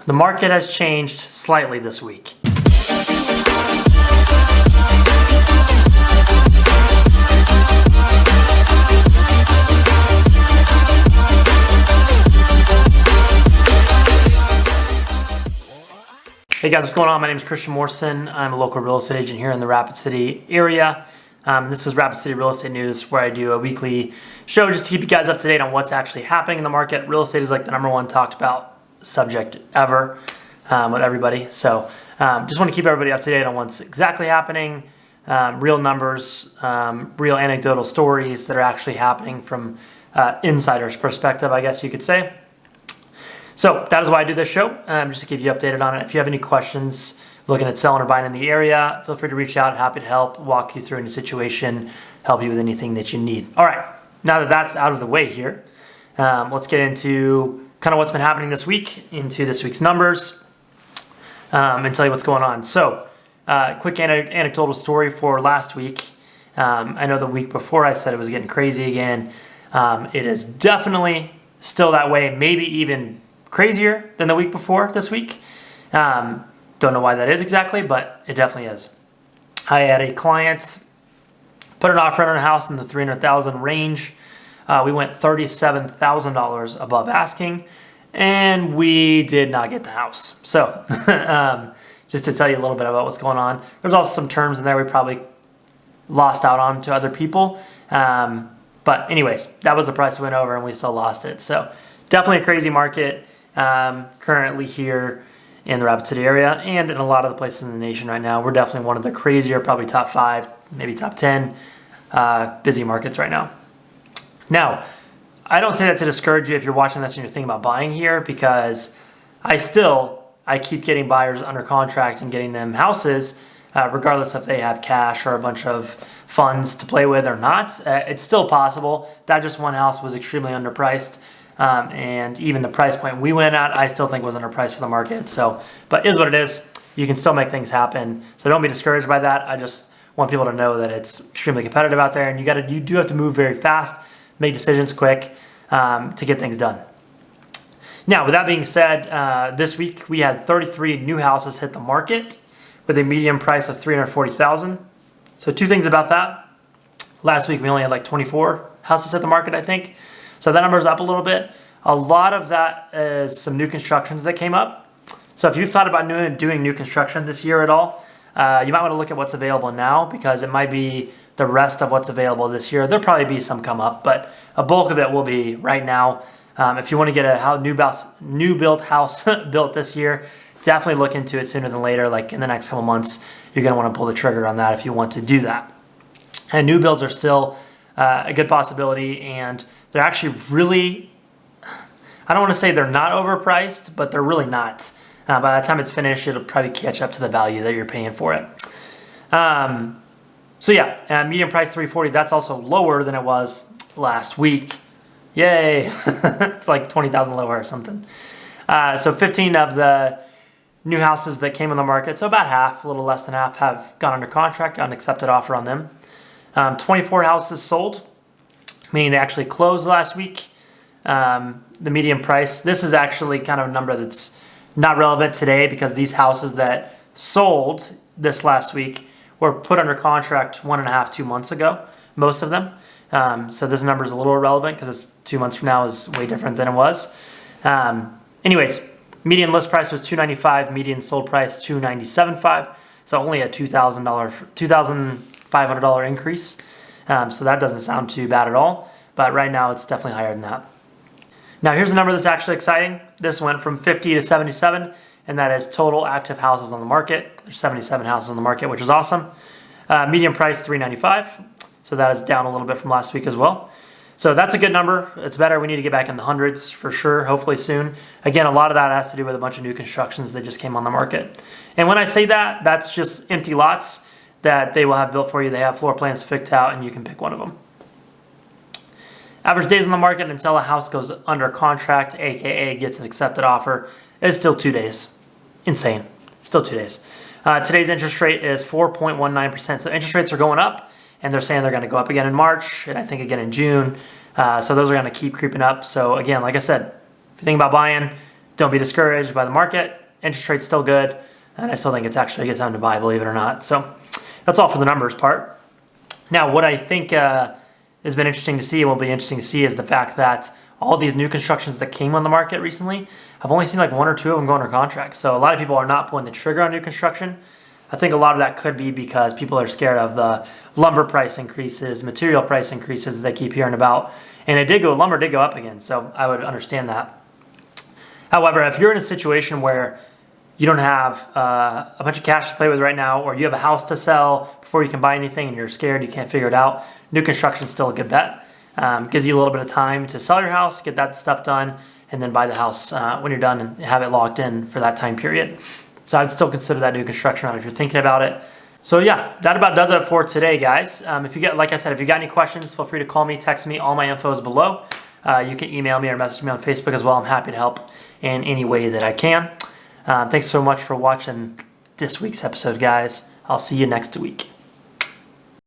The market has changed slightly this week. Hey guys, what's going on? My name is Christian Morrison. I'm a local real estate agent here in the Rapid City area. This is Rapid City Real Estate News, where I do a weekly show just to keep you guys up to date on what's actually happening in the market. Real estate is like the number one talked about subject ever with everybody. So just want to keep everybody up to date on what's exactly happening, real numbers, real anecdotal stories that are actually happening from insider's perspective, I guess you could say. So that is why I do this show, just to keep you updated on it. If you have any questions looking at selling or buying in the area, feel free to reach out. Happy to help, walk you through any situation, help you with anything that you need. All right, now that that's out of the way here, let's get into kind of what's been happening this week, into this week's numbers, and tell you what's going on. So quick anecdotal story for last week. I know the week before I said it was getting crazy again. It is definitely still that way, maybe even crazier than the week before this week. Don't know why that is exactly, but it definitely is. I had a client put an offer on a house in the $300,000 range. We went $37,000 above asking, and we did not get the house. So just to tell you a little bit about what's going on. There's also some terms in there we probably lost out on to other people. But anyways, that was the price we went over, and we still lost it. So definitely a crazy market currently here in the Rapid City area and in a lot of the places in the nation right now. We're definitely one of the crazier, probably top 5, maybe top 10 busy markets right now. Now, I don't say that to discourage you if you're watching this and you're thinking about buying here, because I keep getting buyers under contract and getting them houses, regardless if they have cash or a bunch of funds to play with or not. It's still possible. That just one house was extremely underpriced. And even the price point we went at, I still think was underpriced for the market. So, but is what it is. You can still make things happen. So don't be discouraged by that. I just want people to know that it's extremely competitive out there, and you do have to move very fast, make decisions quick, to get things done. Now, with that being said, this week we had 33 new houses hit the market with a median price of $340,000. So two things about that. Last week we only had like 24 houses hit the market, I think. So that number is up a little bit. A lot of that is some new constructions that came up. So if you've thought about doing new construction this year at all, you might want to look at what's available now, because it might be the rest of what's available this year. There'll probably be some come up, but a bulk of it will be right now. If you want to get a new built house built this year, definitely look into it sooner than later. Like in the next couple months, you're going to want to pull the trigger on that if you want to do that. And new builds are still a good possibility, and they're actually really, I don't want to say they're not overpriced, but they're really not. By the time it's finished, it'll probably catch up to the value that you're paying for it. So yeah, median price $340, that's also lower than it was last week. Yay! It's like $20,000 lower or something. So 15 of the new houses that came on the market, so about half, a little less than half, have gone under contract, got an accepted offer on them. 24 houses sold, meaning they actually closed last week. The median price, this is actually kind of a number that's not relevant today, because these houses that sold this last week were put under contract 1.5, 2 months ago, most of them. So this number is a little irrelevant, because it's 2 months from now is way different than it was. Anyways, median list price was $295, median sold price $297.5, so only a $2,500 increase. So that doesn't sound too bad at all, but right now it's definitely higher than that. Now here's a number that's actually exciting. This went from 50 to 77, and that is total active houses on the market. There's 77 houses on the market, which is awesome. Median price $395, so that is down a little bit from last week as well. So that's a good number. It's better. We need to get back in the hundreds for sure, hopefully soon. Again, a lot of that has to do with a bunch of new constructions that just came on the market. And when I say that, that's just empty lots that they will have built for you. They have floor plans picked out, and you can pick one of them. Average days on the market until a house goes under contract, aka gets an accepted offer, is still 2 days. Insane. Still 2 days. Today's interest rate is 4.19%. So interest rates are going up, and they're saying they're going to go up again in March, and I think again in June. So those are going to keep creeping up. So again, like I said, if you think about buying, don't be discouraged by the market. Interest rate's still good, and I still think it's actually a good time to buy, believe it or not. So that's all for the numbers part. Now, what I think has been interesting to see and will be interesting to see is the fact that all these new constructions that came on the market recently, I've only seen like 1 or 2 of them go under contract. So a lot of people are not pulling the trigger on new construction. I think a lot of that could be because people are scared of the lumber price increases, material price increases that they keep hearing about. And lumber did go up again, so I would understand that. However, if you're in a situation where you don't have a bunch of cash to play with right now, or you have a house to sell before you can buy anything and you're scared, you can't figure it out, new construction is still a good bet. Gives you a little bit of time to sell your house, get that stuff done, and then buy the house when you're done and have it locked in for that time period. So I'd still consider that new construction if you're thinking about it. So yeah, that about does it for today, guys. Like I said, if you got any questions, feel free to call me, text me. All my info is below. You can email me or message me on Facebook as well. I'm happy to help in any way that I can. Thanks so much for watching this week's episode, guys. I'll see you next week.